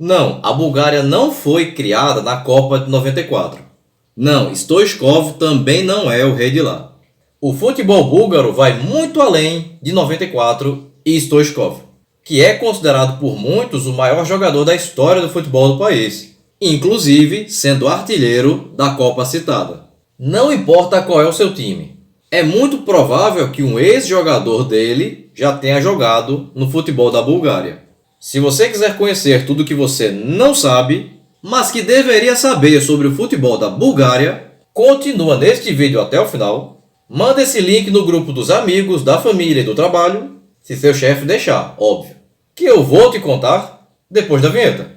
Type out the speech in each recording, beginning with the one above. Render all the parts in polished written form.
Não, a Bulgária não foi criada na Copa de 94. Não, Stoichkov também não é o rei de lá. O futebol búlgaro vai muito além de 94 e Stoichkov, que é considerado por muitos o maior jogador da história do futebol do país, inclusive sendo artilheiro da Copa citada. Não importa qual é o seu time, é muito provável que um ex-jogador dele já tenha jogado no futebol da Bulgária. Se você quiser conhecer tudo que você não sabe, mas que deveria saber sobre o futebol da Bulgária, continua neste vídeo até o final. Manda esse link no grupo dos amigos, da família e do trabalho, se seu chefe deixar, óbvio, que eu vou te contar depois da vinheta.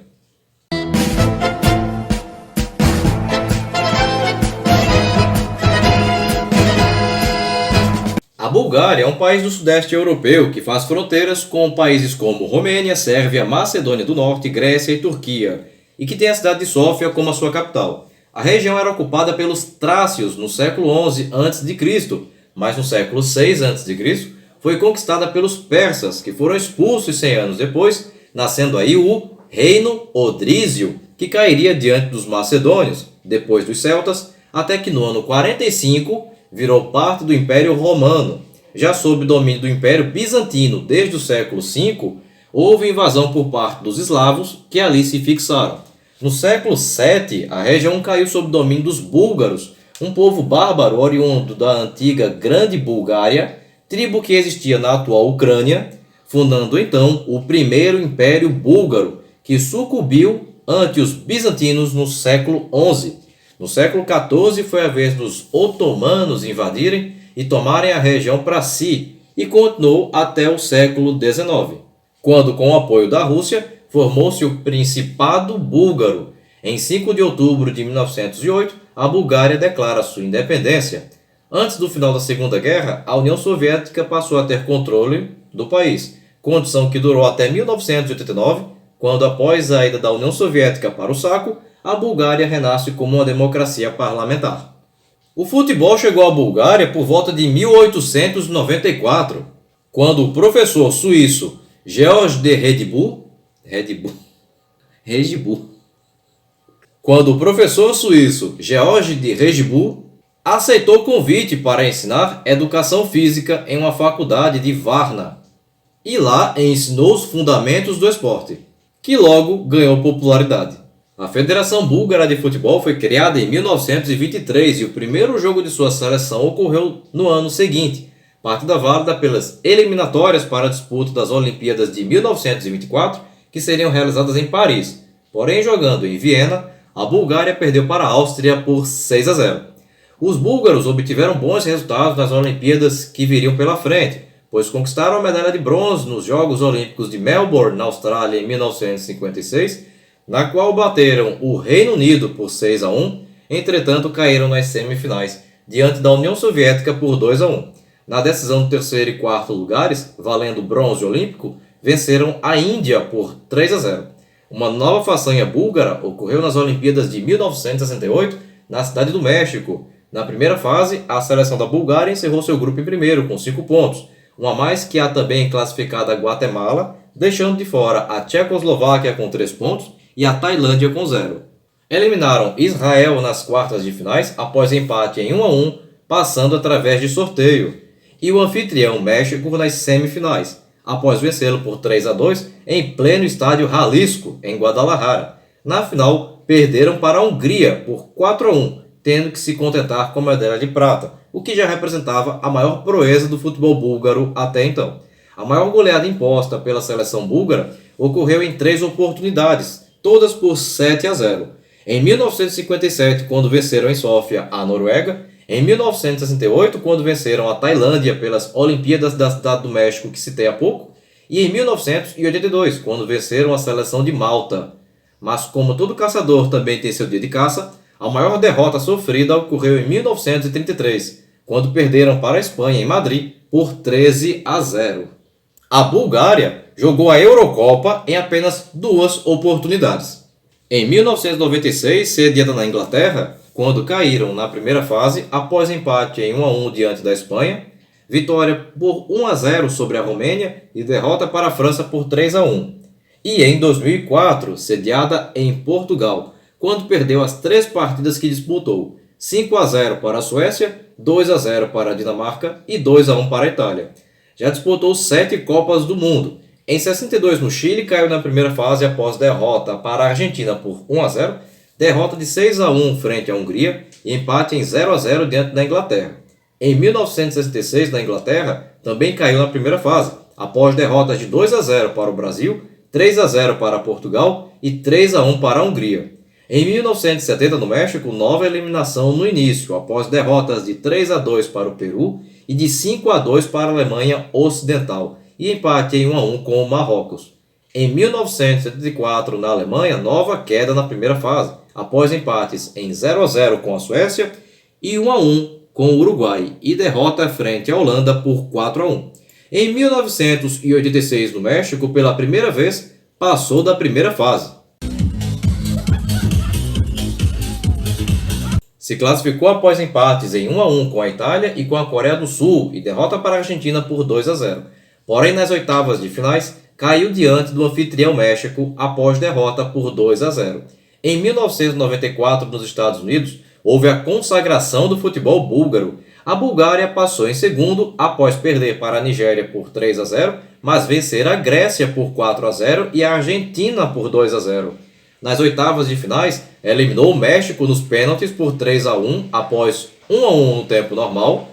A Bulgária é um país do sudeste europeu que faz fronteiras com países como Romênia, Sérvia, Macedônia do Norte, Grécia e Turquia, e que tem a cidade de Sófia como a sua capital. A região era ocupada pelos trácios no século XI a.C., mas no século VI a.C. foi conquistada pelos persas, que foram expulsos 100 anos depois, nascendo aí o Reino Odrísio, que cairia diante dos macedônios, depois dos celtas, até que no ano 45 virou parte do Império Romano. Já sob domínio do Império Bizantino desde o século V, houve invasão por parte dos eslavos, que ali se fixaram. No século VII, a região caiu sob domínio dos búlgaros, um povo bárbaro oriundo da antiga Grande Bulgária, tribo que existia na atual Ucrânia, fundando então o primeiro Império Búlgaro, que sucumbiu ante os bizantinos no século XI. No século XIV foi a vez dos otomanos invadirem e tomarem a região para si, e continuou até o século XIX, quando, com o apoio da Rússia, formou-se o Principado Búlgaro. Em 5 de outubro de 1908, a Bulgária declara sua independência. Antes do final da Segunda Guerra, a União Soviética passou a ter controle do país, condição que durou até 1989, quando, após a ida da União Soviética para o saco, a Bulgária renasce como uma democracia parlamentar. O futebol chegou à Bulgária por volta de 1894, quando o professor suíço Georges de Rejibou aceitou o convite para ensinar educação física em uma faculdade de Varna, e lá ensinou os fundamentos do esporte, que logo ganhou popularidade. A Federação Búlgara de Futebol foi criada em 1923 e o primeiro jogo de sua seleção ocorreu no ano seguinte, partida válida pelas eliminatórias para a disputa das Olimpíadas de 1924, que seriam realizadas em Paris. Porém, jogando em Viena, a Bulgária perdeu para a Áustria por 6-0. Os búlgaros obtiveram bons resultados nas Olimpíadas que viriam pela frente, pois conquistaram a medalha de bronze nos Jogos Olímpicos de Melbourne, na Austrália, em 1956, na qual bateram o Reino Unido por 6-1, entretanto caíram nas semifinais, diante da União Soviética por 2-1. Na decisão do terceiro e quarto lugares, valendo bronze olímpico, venceram a Índia por 3-0. Uma nova façanha búlgara ocorreu nas Olimpíadas de 1968, na Cidade do México. Na primeira fase, a seleção da Bulgária encerrou seu grupo em primeiro, com 5 pontos, uma a mais que a também classificada Guatemala, deixando de fora a Tchecoslováquia com 3 pontos e a Tailândia com 0. Eliminaram Israel nas quartas de finais após empate em 1-1, passando através de sorteio, e o anfitrião México nas semifinais, após vencê-lo por 3-2 em pleno estádio Jalisco, em Guadalajara. Na final, perderam para a Hungria por 4-1, tendo que se contentar com a medalha de prata, o que já representava a maior proeza do futebol búlgaro até então. A maior goleada imposta pela seleção búlgara ocorreu em 3 oportunidades, todas por 7-0. Em 1957, quando venceram em Sófia a Noruega, em 1968, quando venceram a Tailândia pelas Olimpíadas da Cidade do México, que citei há pouco, e em 1982, quando venceram a seleção de Malta. Mas como todo caçador também tem seu dia de caça, a maior derrota sofrida ocorreu em 1933, quando perderam para a Espanha em Madrid por 13-0. A Bulgária jogou a Eurocopa em apenas 2 oportunidades. Em 1996, sediada na Inglaterra, quando caíram na primeira fase após empate em 1-1 diante da Espanha, vitória por 1-0 sobre a Romênia e derrota para a França por 3-1. e em 2004, sediada em Portugal, quando perdeu as 3 partidas que disputou, 5-0 para a Suécia, 2-0 para a Dinamarca e 2-1 para a Itália. Já disputou 7 Copas do Mundo. Em 62 no Chile, caiu na primeira fase após derrota para a Argentina por 1-0, derrota de 6-1 frente à Hungria e empate em 0-0 diante da Inglaterra. Em 1966, na Inglaterra, também caiu na primeira fase, após derrotas de 2-0 para o Brasil, 3-0 para Portugal e 3-1 para a Hungria. Em 1970, no México, nova eliminação no início, após derrotas de 3-2 para o Peru e de 5-2 para a Alemanha Ocidental, e empate em 1-1 com o Marrocos. Em 1974, na Alemanha, nova queda na primeira fase, após empates em 0-0 com a Suécia e 1-1 com o Uruguai, e derrota frente à Holanda por 4-1. Em 1986, no México, pela primeira vez, passou da primeira fase. Se classificou após empates em 1-1 com a Itália e com a Coreia do Sul e derrota para a Argentina por 2-0. Porém, nas oitavas de finais, caiu diante do anfitrião México após derrota por 2-0. Em 1994, nos Estados Unidos, houve a consagração do futebol búlgaro. A Bulgária passou em segundo após perder para a Nigéria por 3-0, mas vencer a Grécia por 4-0 e a Argentina por 2-0. Nas oitavas de finais, eliminou o México nos pênaltis por 3-1 após 1-1 no tempo normal.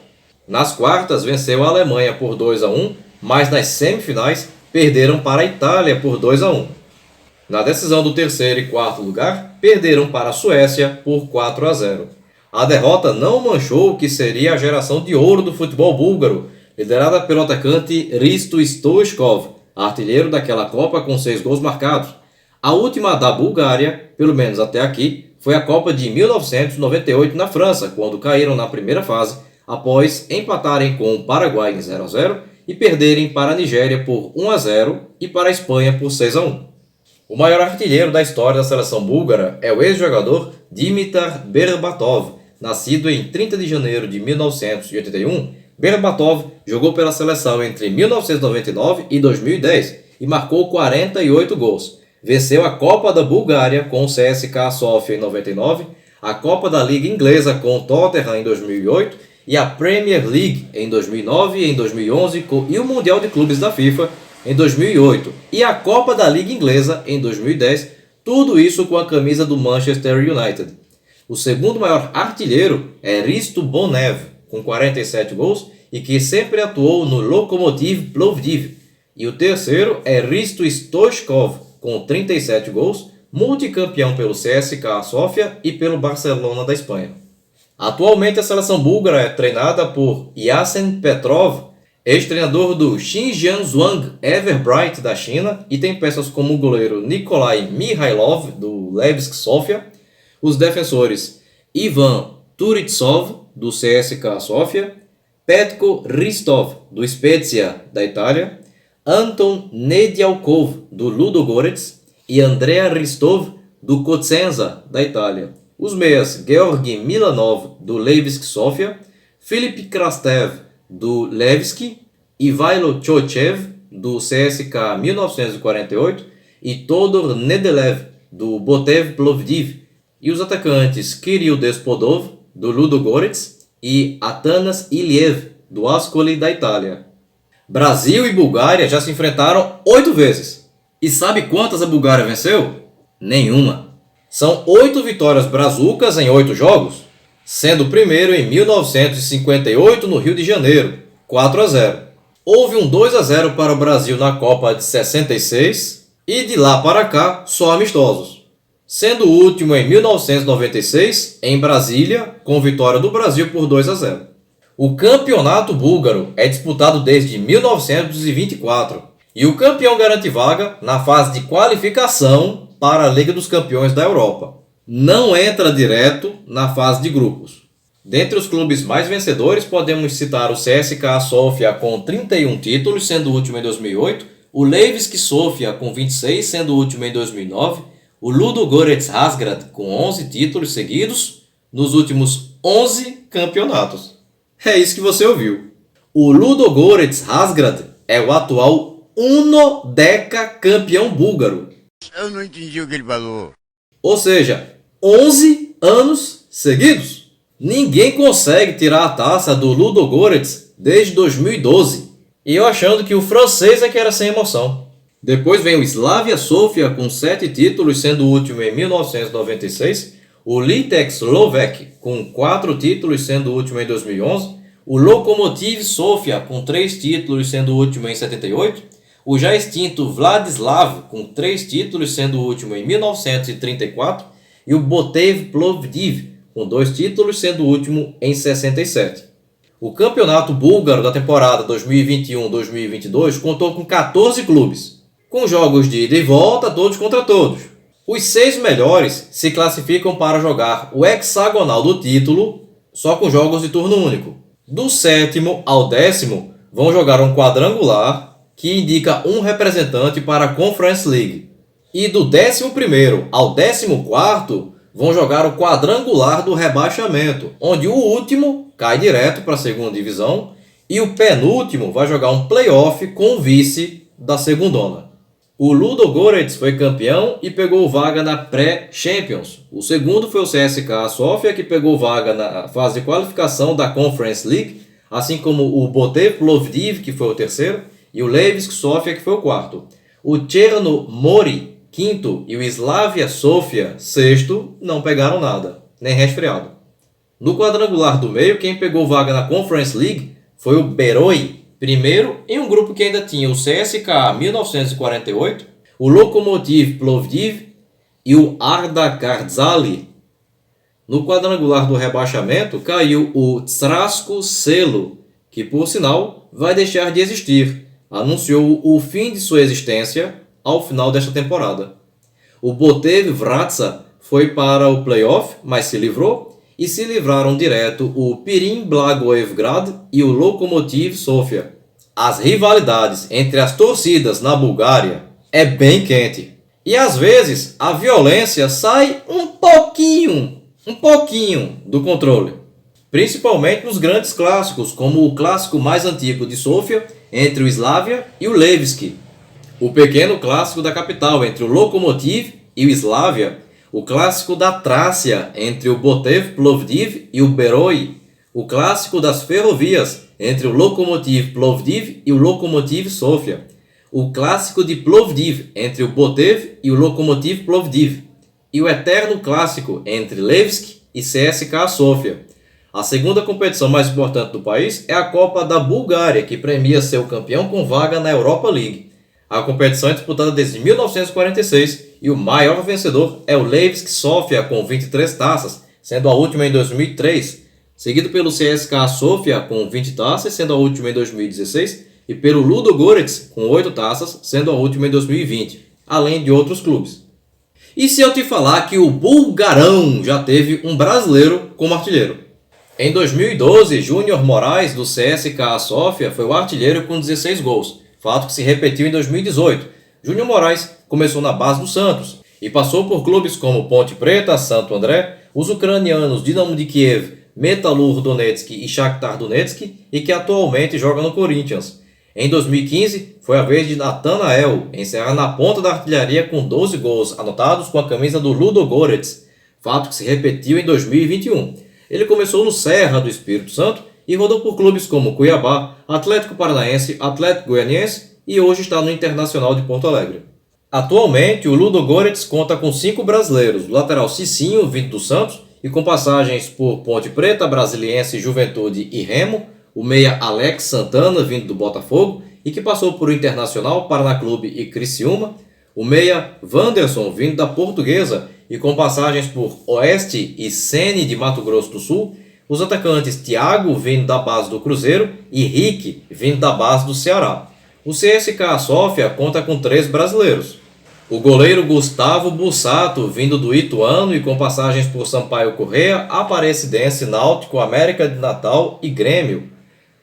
Nas quartas, venceu a Alemanha por 2-1, mas nas semifinais perderam para a Itália por 2-1. Na decisão do terceiro e quarto lugar, perderam para a Suécia por 4-0. A derrota não manchou o que seria a geração de ouro do futebol búlgaro, liderada pelo atacante Hristo Stoichkov, artilheiro daquela Copa com 6 gols marcados. A última da Bulgária, pelo menos até aqui, foi a Copa de 1998 na França, quando caíram na primeira fase, após empatarem com o Paraguai em 0-0 e perderem para a Nigéria por 1-0 e para a Espanha por 6-1. O maior artilheiro da história da seleção búlgara é o ex-jogador Dimitar Berbatov. Nascido em 30 de janeiro de 1981, Berbatov jogou pela seleção entre 1999 e 2010 e marcou 48 gols. Venceu a Copa da Bulgária com o CSKA Sofia em 99, a Copa da Liga Inglesa com o Tottenham em 2008 e a Premier League em 2009 e em 2011 e o Mundial de Clubes da FIFA em 2008 e a Copa da Liga Inglesa em 2010, tudo isso com a camisa do Manchester United. O segundo maior artilheiro é Hristo Bonev, com 47 gols e que sempre atuou no Lokomotiv Plovdiv. E o terceiro é Hristo Stoichkov, com 37 gols, multicampeão pelo CSKA Sofia e pelo Barcelona da Espanha. Atualmente a seleção búlgara é treinada por Yasen Petrov, ex-treinador do Xinjiang Zhuang Everbright da China, e tem peças como o goleiro Nikolai Mihailov, do Levski Sofia, os defensores Ivan Turitsov, do CSKA Sofia, Petko Hristov, do Spezia da Itália, Anton Nedialkov, do Ludogorets, e Andrea Hristov, do Cosenza da Itália. Os meias Georgi Milanov, do Levski Sofia, Filip Krastev, do Levski, Ivailo Chochev, do CSKA 1948, e Todor Nedelev, do Botev Plovdiv, e os atacantes Kirill Despodov, do Ludogorets, e Atanas Iliev, do Ascoli da Itália. Brasil e Bulgária já se enfrentaram 8 vezes. E sabe quantas a Bulgária venceu? Nenhuma. São 8 vitórias brazucas em 8 jogos, sendo o primeiro em 1958 no Rio de Janeiro, 4-0. Houve um 2-0 para o Brasil na Copa de 66 e de lá para cá só amistosos, sendo o último em 1996 em Brasília, com vitória do Brasil por 2-0. O campeonato búlgaro é disputado desde 1924 e o campeão garante vaga na fase de qualificação para a Liga dos Campeões da Europa. Não entra direto na fase de grupos. Dentre os clubes mais vencedores, podemos citar o CSKA Sofia com 31 títulos, sendo o último em 2008, o Levski Sofia com 26, sendo o último em 2009, o Ludogorets Razgrad com 11 títulos seguidos nos últimos 11 campeonatos. É isso que você ouviu. O Ludogorets Razgrad é o atual campeão búlgaro. Eu não entendi o que ele falou. Ou seja, 11 anos seguidos. Ninguém consegue tirar a taça do Ludogorets desde 2012. E eu achando que o francês é que era sem emoção. Depois vem o Slavia Sofia com 7 títulos, sendo o último em 1996. O Litex Lovech com 4 títulos, sendo o último em 2011. O Lokomotiv Sofia com 3 títulos, sendo o último em 78. O já extinto Vladislav com 3 títulos, sendo o último em 1934. E o Botev Plovdiv com 2 títulos, sendo o último em 67. O campeonato búlgaro da temporada 2021-2022 contou com 14 clubes, com jogos de ida e volta, todos contra todos. Os 6 melhores se classificam para jogar o hexagonal do título, só com jogos de turno único. Do 7º ao 10º vão jogar um quadrangular, que indica um representante para a Conference League. E do 11º ao 14º vão jogar o quadrangular do rebaixamento, onde o último cai direto para a segunda divisão e o penúltimo vai jogar um playoff com o vice da segundona. O Ludogorets foi campeão e pegou vaga na pré-Champions. O segundo foi o CSKA Sofia, que pegou vaga na fase de qualificação da Conference League, assim como o Botev Plovdiv, que foi o terceiro, e o Levski Sofia, que foi o quarto. O Cherno Mori, quinto, e o Slavia Sofia, sexto, não pegaram nada, nem resfriado. No quadrangular do meio, quem pegou vaga na Conference League foi o Beroi, primeiro, em um grupo que ainda tinha o CSKA 1948, o Lokomotiv Plovdiv e o Arda Kardzali. No quadrangular do rebaixamento, caiu o Tsrasko Selo, que, por sinal, vai deixar de existir. Anunciou o fim de sua existência ao final desta temporada. O Botev Vratsa foi para o playoff, mas se livrou, e se livraram direto o Pirin Blagoevgrad e o Lokomotiv Sofia. As rivalidades entre as torcidas na Bulgária é bem quente. E às vezes a violência sai um pouquinho do controle. Principalmente nos grandes clássicos, como o clássico mais antigo de Sofia, entre o Slavia e o Levski. O pequeno clássico da capital, entre o Lokomotiv e o Slavia. O clássico da Trácia, entre o Botev Plovdiv e o Beroi. O clássico das ferrovias, entre o Lokomotiv Plovdiv e o Lokomotiv Sofia. O clássico de Plovdiv, entre o Botev e o Lokomotiv Plovdiv. E o eterno clássico entre Levski e CSKA Sofia. A segunda competição mais importante do país é a Copa da Bulgária, que premia seu campeão com vaga na Europa League. A competição é disputada desde 1946 e o maior vencedor é o Levski Sofia com 23 taças, sendo a última em 2003, seguido pelo CSKA Sofia com 20 taças, sendo a última em 2016, e pelo Ludogorets com 8 taças, sendo a última em 2020, além de outros clubes. E se eu te falar que o Bulgarão já teve um brasileiro como artilheiro? Em 2012, Júnior Moraes, do CSKA Sofia, foi o artilheiro com 16 gols, fato que se repetiu em 2018. Júnior Moraes começou na base do Santos e passou por clubes como Ponte Preta, Santo André, os ucranianos Dinamo de Kiev, Metalurh Donetsk e Shakhtar Donetsk, e que atualmente joga no Corinthians. Em 2015, foi a vez de Nathanael encerrar na ponta da artilharia com 12 gols anotados com a camisa do Ludogorets, fato que se repetiu em 2021. Ele começou no Serra do Espírito Santo e rodou por clubes como Cuiabá, Atlético Paranaense, Atlético Goianiense e hoje está no Internacional de Porto Alegre. Atualmente, o Ludogorets conta com 5 brasileiros, o lateral Cicinho, vindo do Santos, e com passagens por Ponte Preta, Brasiliense, Juventude e Remo, o meia Alex Santana, vindo do Botafogo, e que passou por Internacional, Paraná Clube e Criciúma, o meia Wanderson, vindo da Portuguesa, e com passagens por Oeste e Sene de Mato Grosso do Sul, os atacantes Thiago, vindo da base do Cruzeiro, e Rick, vindo da base do Ceará. O CSKA Sofia conta com 3 brasileiros. O goleiro Gustavo Bussato, vindo do Ituano e com passagens por Sampaio Corrêa, Aparecidense, Náutico, América de Natal e Grêmio.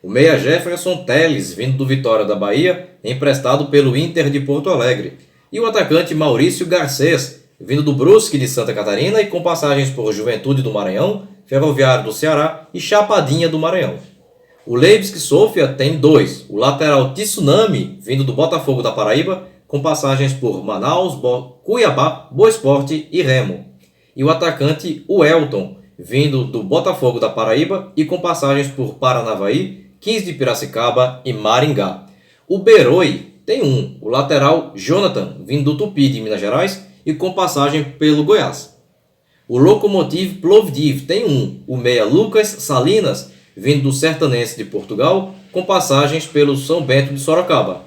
O meia Jefferson Teles, vindo do Vitória da Bahia, emprestado pelo Inter de Porto Alegre. E o atacante Maurício Garcês, vindo do Brusque de Santa Catarina e com passagens por Juventude do Maranhão, Ferroviário do Ceará e Chapadinha do Maranhão. O Levski Sofia tem 2. O lateral Tsunami, vindo do Botafogo da Paraíba, com passagens por Manaus, Cuiabá, Boa Esporte e Remo. E o atacante Welton, vindo do Botafogo da Paraíba e com passagens por Paranavaí, 15 de Piracicaba e Maringá. O Beroi tem 1. O lateral Jonathan, vindo do Tupi de Minas Gerais e com passagem pelo Goiás. O Lokomotiv Plovdiv tem 1. O meia Lucas Salinas, vindo do Sertanense de Portugal, com passagens pelo São Bento de Sorocaba.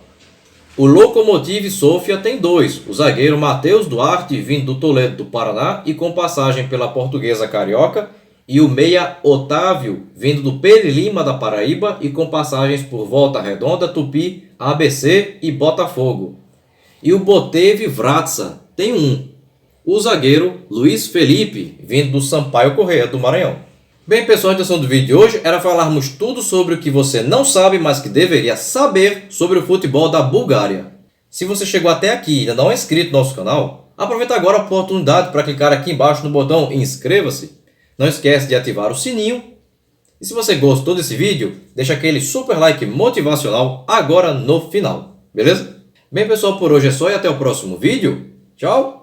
O Lokomotiv Sofia tem 2. O zagueiro Matheus Duarte, vindo do Toledo do Paraná e com passagem pela Portuguesa Carioca, e o meia Otávio, vindo do Peri Lima da Paraíba e com passagens por Volta Redonda, Tupi, ABC e Botafogo. E o Boteve Vratsa tem 1. O zagueiro Luiz Felipe, vindo do Sampaio Corrêa do Maranhão. Bem, pessoal, a intenção do vídeo de hoje era falarmos tudo sobre o que você não sabe, mas que deveria saber sobre o futebol da Bulgária. Se você chegou até aqui e ainda não é inscrito no nosso canal, aproveita agora a oportunidade para clicar aqui embaixo no botão inscreva-se. Não esquece de ativar o sininho. E se você gostou desse vídeo, deixa aquele super like motivacional agora no final, beleza? Bem, pessoal, por hoje é só e até o próximo vídeo. Tchau!